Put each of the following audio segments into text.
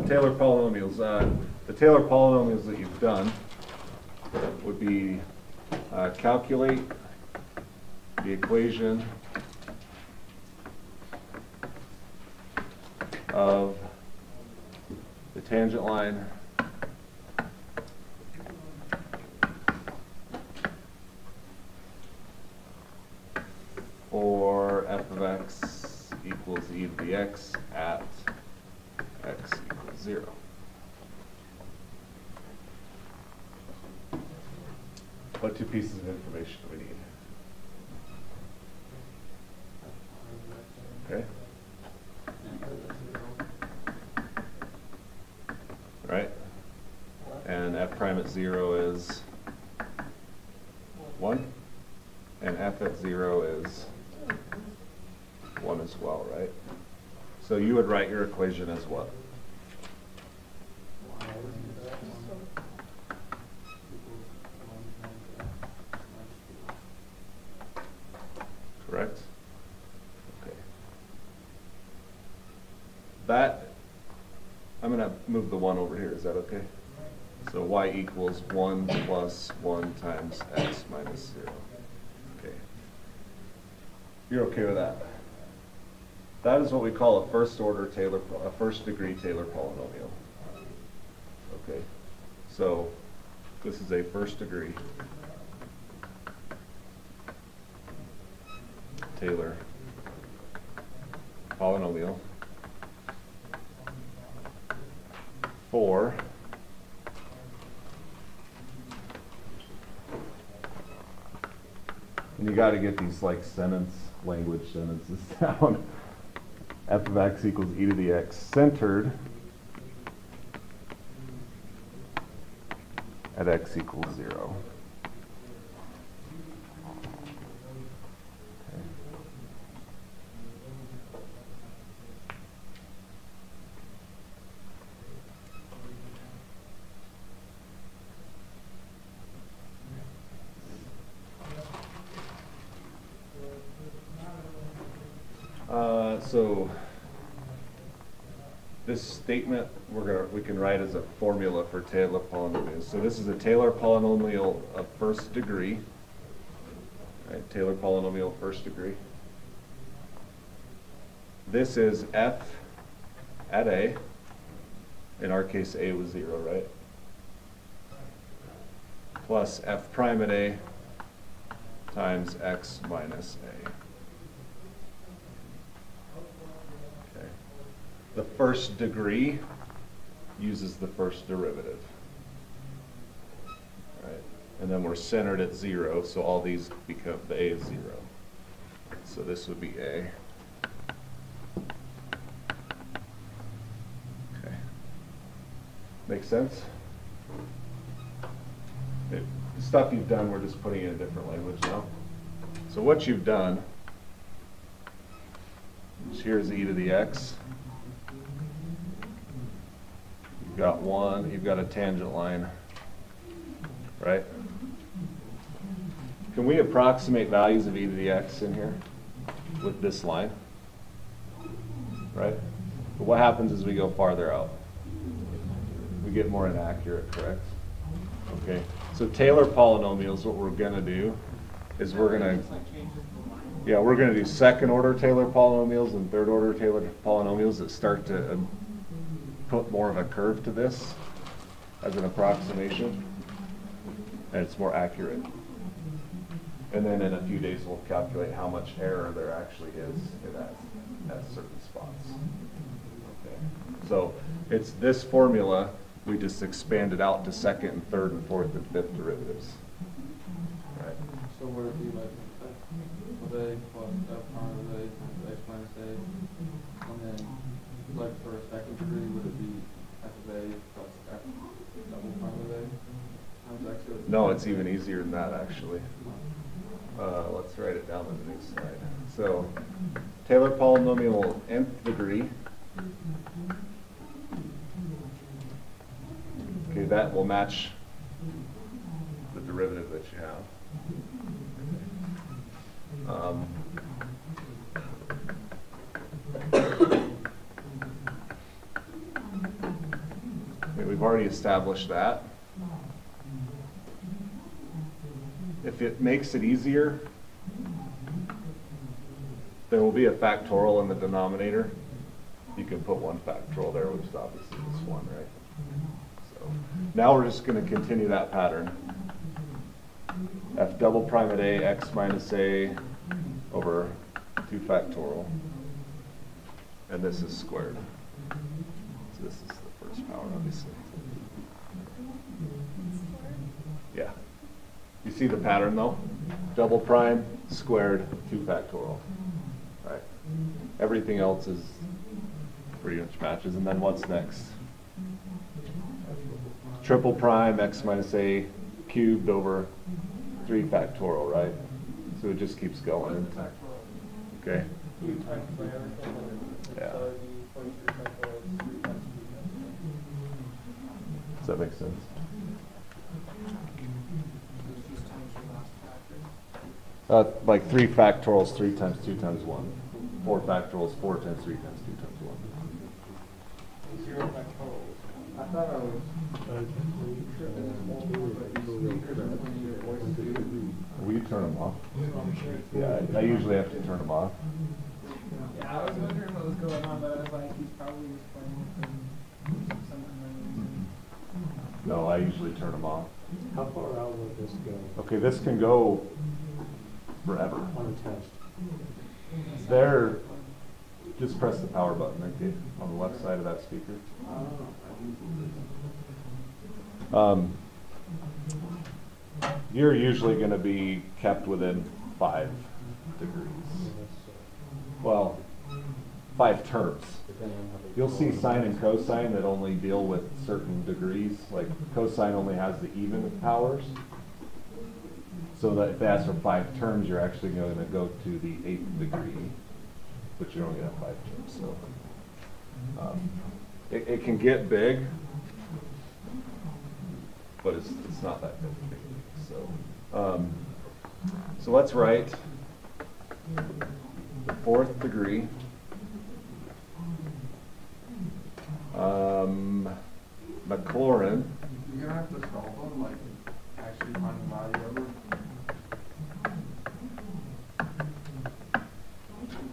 Taylor polynomials. The Taylor polynomials that you've done would be calculate the equation of the tangent line for f of x equals e to the x at x equals 0. What two pieces of information do we need? Okay. Right? And f prime at 0 is 1. And f at 0 is 1 as well, right? So you would write your equation as what? Correct? Okay. That, I'm going to move the 1 over here. Is that okay? So y equals 1 plus 1 times x minus 0. Okay. You're okay with that? That is what we call a first degree Taylor polynomial. Okay. So this is a first degree Taylor polynomial for and you got to get these like language sentences down. F of x equals e to the x centered at x equals 0. So this statement we can write as a formula for Taylor polynomials. So this is a Taylor polynomial of first degree. Right? Taylor polynomial first degree. This is f at a. In our case, a was 0, right? Plus f prime at a times x minus a. The first degree uses the first derivative. Right? And then we're centered at 0, so all these become, the a is 0. So this would be a. Okay. Make sense? The stuff you've done, we're just putting it in a different language now. So what you've done is here's e to the x. You've got 1, you've got a tangent line, right? Can we approximate values of e to the x in here with this line, right? But what happens as we go farther out? We get more inaccurate, correct? Okay, so Taylor polynomials, what we're going to do is we're going to do second order Taylor polynomials and third order Taylor polynomials that start to put more of a curve to this as an approximation, and it's more accurate. And then in a few days we'll calculate how much error there actually is at certain spots. Okay. So it's this formula, we just expand it out to second and third and fourth and fifth derivatives. Right. So would it be like f of a plus f prime of a times x minus a, and then like for a second degree, would it be f of a plus f double prime of a times x? No, it's even easier than that actually. Let's write it down on the next slide. So Taylor polynomial nth degree. Okay, that will match the derivative that you have. Okay, we've already established that. If it makes it easier, there will be a factorial in the denominator. You can put one factorial there, which is obviously this one, right? So now we're just going to continue that pattern. F double prime at A, x minus A over 2 factorial. And this is squared. So this is the first power, obviously. Yeah. You see the pattern, though? Double prime, squared, 2 factorial. Right. Everything else is pretty much matches. And then what's next? Triple prime, x minus A cubed over 3 factorial, right? So it just keeps going. Okay. Yeah. Does that make sense? Like 3 factorials, 3 times 2 times 1. 4 factorials, 4 times 3 times 2 times 1. 0 factorials. I thought I was Will you turn them off? Yeah, I usually have to turn them off. Yeah, I was wondering what was going on, but I was like, he's probably just playing with something. No, I usually turn them off. How far out will this go? Okay, this can go forever. Unattached. There, just press the power button right there on the left side of that speaker. You're usually going to be kept within 5 degrees. Well, 5 terms. You'll see sine and cosine that only deal with certain degrees. Like cosine only has the even powers. So that if they ask for 5 terms, you're actually going to go to the 8th degree, but you only have 5 terms. So it can get big, but it's not that big. So let's write the 4th degree. Maclaurin. You're gonna have to solve them, like actually find the value of it.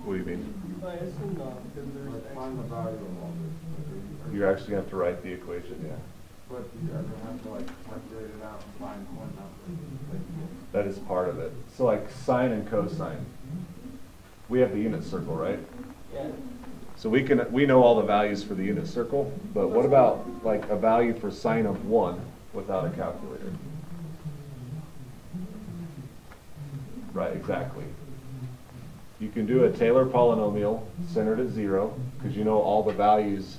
What do you mean? I assume not, because there's Like find the value of all this. You actually have to write the equation, yeah. But you guys don't have to like calculate it out and find one number. That is part of it. So like sine and cosine. We have the unit circle, right? Yeah. So we know all the values for the unit circle, but what about like a value for sine of 1 without a calculator? Right, exactly. You can do a Taylor polynomial centered at 0, because you know all the values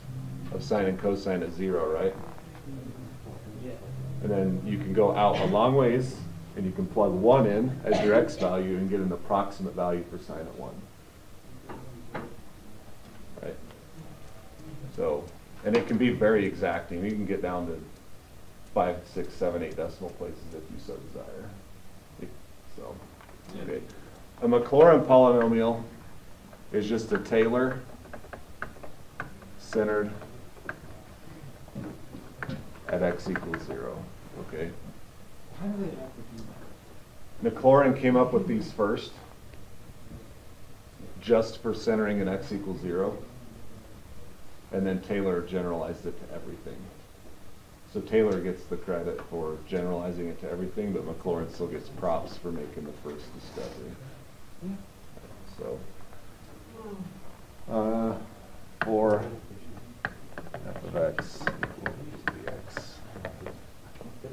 of sine and cosine at 0, right? Yeah. And then you can go out a long ways, and you can plug 1 in as your x value and get an approximate value for sine at 1. Right? So, and it can be very exacting. You can get down to 5, 6, 7, 8 decimal places if you so desire. So, okay. A Maclaurin polynomial is just a Taylor centered at x equals 0. Okay. How do they have to do that? Maclaurin came up with these first, just for centering at x equals 0, and then Taylor generalized it to everything. So Taylor gets the credit for generalizing it to everything, but Maclaurin still gets props for making the first discovery. So, for f of x equals dx.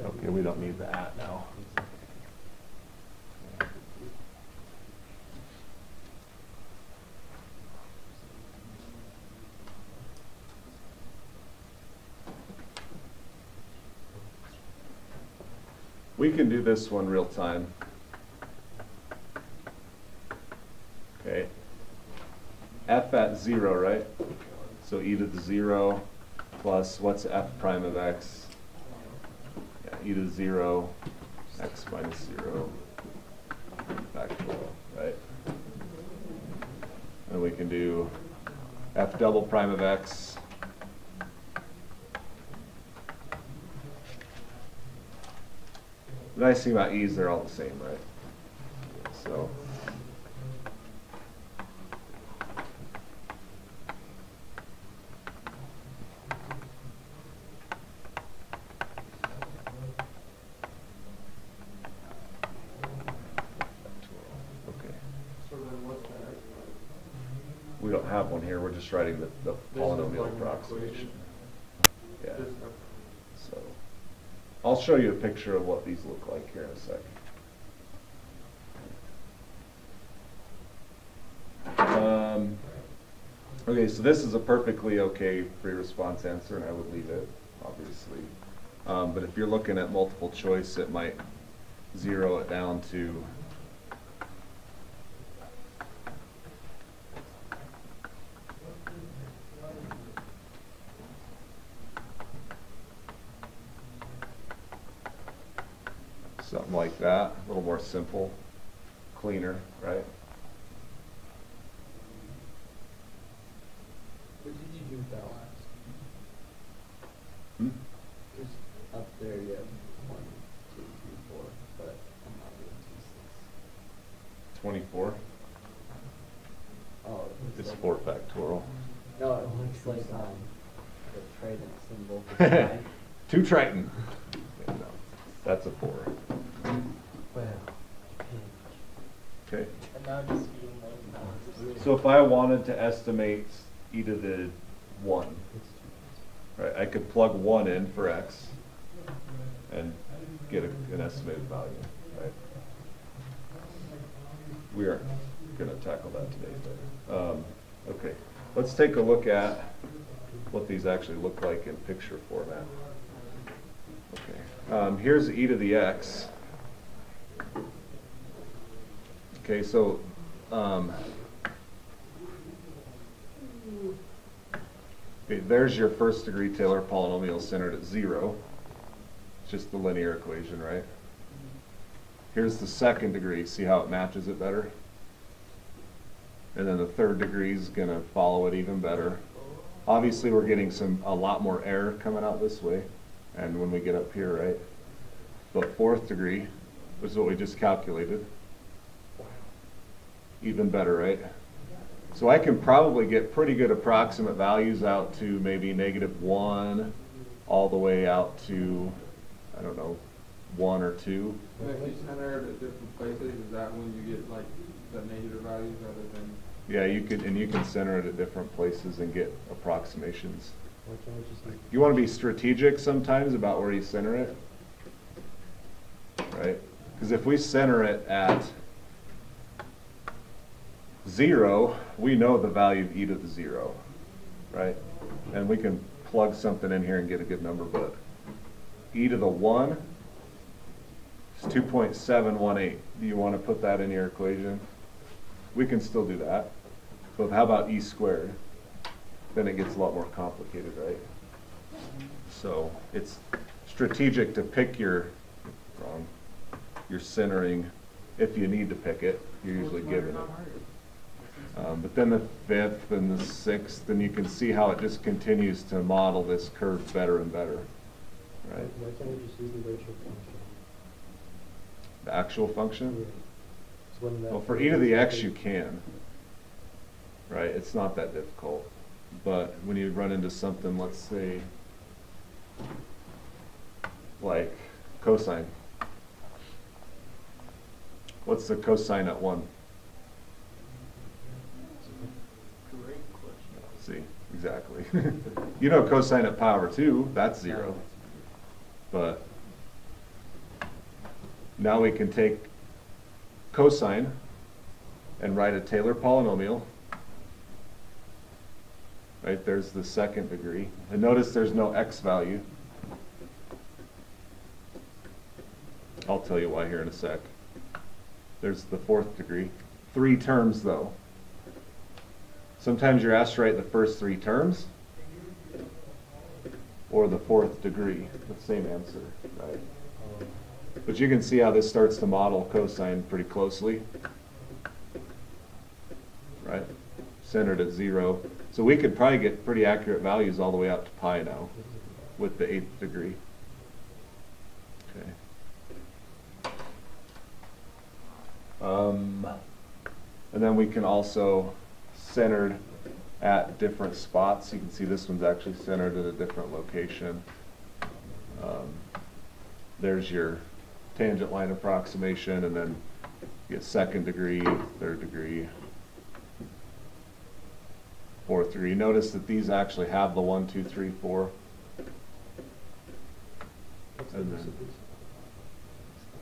Okay, we don't need the at now. We can do this one real time. Okay. F at 0, right? So e to the 0 plus what's f prime of x? Yeah, e to the 0, x minus 0, factorial, right? And we can do f double prime of x The nice thing about e's, they're all the same, right? So. Okay. So then what's the next one? We don't have one here, we're just writing the This is polynomial like an approximation. equation. Yeah, This- so, I'll show you a picture of what these look like here in a sec. Okay, so this is a perfectly okay free response answer, and I would leave it, obviously. But if you're looking at multiple choice, it might zero it down to something like that, a little more simple, cleaner, right? What did you do with that last? Hmm? Because up there you have 1, 2, 3, 4, but I'm not doing 2, 6. 24 Oh, is like, 4 factorial. no, it looks like the trident symbol. for pi. 2 Triton. Yeah, no, that's a 4. Well, Okay. And now just eating one. So if I wanted to estimate e to the 1, right, I could plug 1 in for x and get an estimated value, right? We aren't going to tackle that today, but okay. Let's take a look at what these actually look like in picture format. Okay. Here's e to the x. Okay, so okay, there's your first degree Taylor polynomial centered at 0. It's just the linear equation, right? Here's the second degree. See how it matches it better? And then the third degree is going to follow it even better. Obviously, we're getting a lot more error coming out this way, and when we get up here, right? But fourth degree, which is what we just calculated, even better, right? So I can probably get pretty good approximate values out to maybe -1 all the way out to, I don't know, 1 or 2. And if you center it at different places, is that when you get like the negative values rather than? Yeah, you can center it at different places and get approximations. why can't we just use You want to be strategic sometimes about where you center it, right? Because if we center it at 0, we know the value of e to the 0, right? And we can plug something in here and get a good number, but e to the 1 is 2.718. Do you want to put that in your equation? We can still do that. But how about e squared? Then it gets a lot more complicated, right? So it's strategic to pick your centering if you need to pick it. You're usually given it. But then the 5th and the 6th, and you can see how it just continues to model this curve better and better, right? Why can't we just use the ratio function? The actual function? Yeah. So when that Well, for e to the x, you can, right? It's not that difficult. But when you run into something, let's say, like cosine. What's the cosine at 1? Great question. See, exactly. You know cosine at pi over 2, that's 0. But now we can take cosine and write a Taylor polynomial. Right, there's the second degree. And notice there's no x value. I'll tell you why here in a sec. There's the fourth degree. 3 terms though. Sometimes you're asked to write the first 3 terms or the fourth degree, the same answer, right? But you can see how this starts to model cosine pretty closely, right? Centered at 0. So we could probably get pretty accurate values all the way out to pi now with the 8th degree. Okay. And then we can also centered at different spots. You can see this one's actually centered at a different location. There's your tangent line approximation, and then you get second degree, third degree, fourth degree. Notice that these actually have the 1, 2, 3, 4. And then,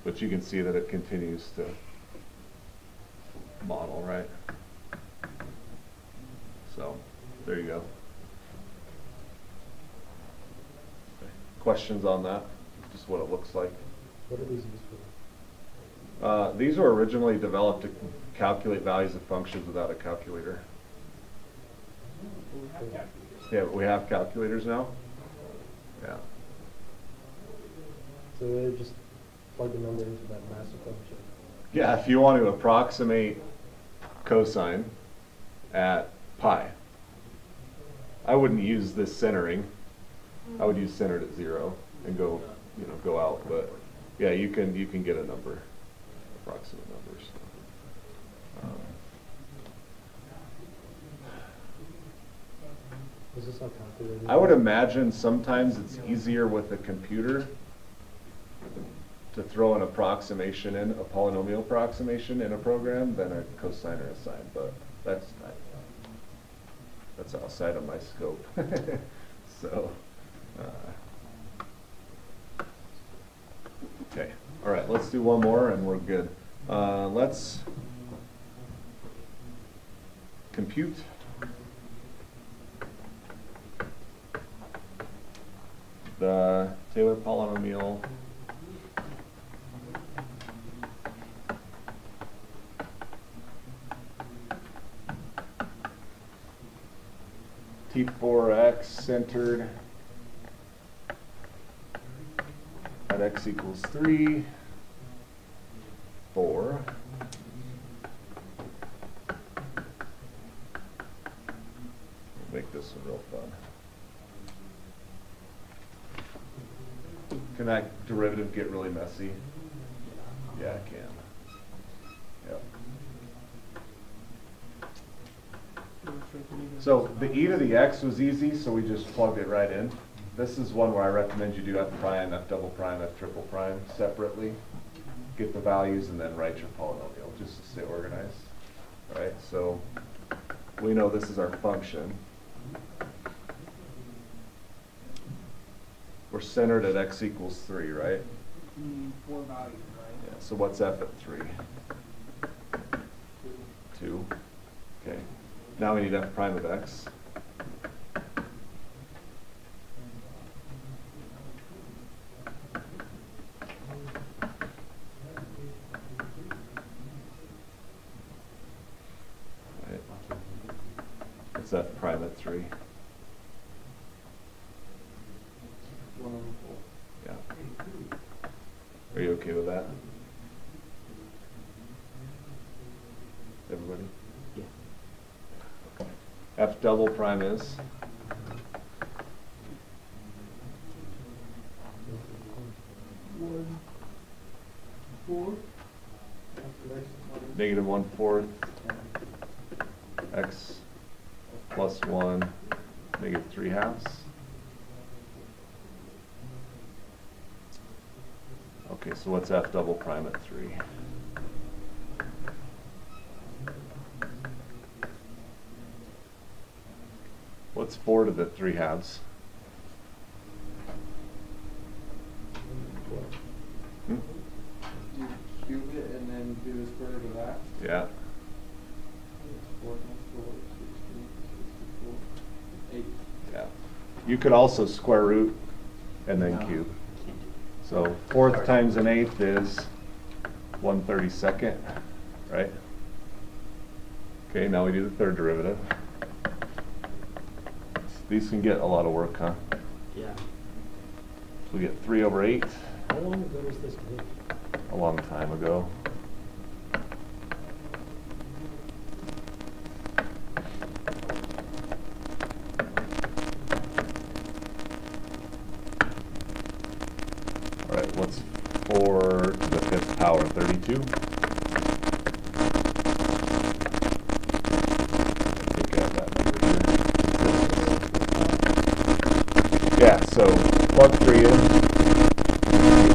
but you can see that it continues to model, right? So there you go. Okay. Questions on that? Just what it looks like. What are these used for? These were originally developed to calculate values of functions without a calculator. We have calculators. Yeah, but we have calculators now. Yeah. So they just plug the number into that massive function. Yeah, if you want to approximate cosine at pi, I wouldn't use this centering. I would use centered at 0 and go, go out. But yeah, you can get a number, approximate numbers. Is this not calculated? I would imagine sometimes it's easier with a computer to throw an approximation in, a polynomial approximation in a program than a cosine or a sine, but that's outside of my scope. So, okay, all right, let's do one more and we're good. Let's compute the Taylor polynomial T4x centered at x equals 3, 4. Make this one real fun. Can that derivative get really messy? Yeah, it can. Yep. So the e to the x was easy, so we just plugged it right in. This is one where I recommend you do f prime, f double prime, f triple prime separately. Get the values and then write your polynomial just to stay organized. All right, so we know this is our function. We're centered at x equals 3, right? You need 4 values, right? Yeah, so what's f at 3? 2. Okay. Now we need f prime of x. Right. What's f prime at 3? 1 over 4. Yeah. Are you okay with that? Everybody? Yeah. Okay. F double prime is? Negative 1/4 x plus 1, negative 3/2. Okay, so what's f double prime at 3? What's 4 to the 3/2? Hmm? Do you cube it and then do the square root of that? Yeah. 4 times 4 is 64. 8. Yeah. You could also square root and then cube. So 4th times an 8th is 1/32, right? Okay, now we do the third derivative. These can get a lot of work, huh? Yeah. So we get 3 over 8. How long ago was this made? A long time ago. All right, what's 4 to the 5th power? 32? Yeah, so plug 3 in,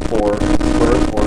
4 squared, or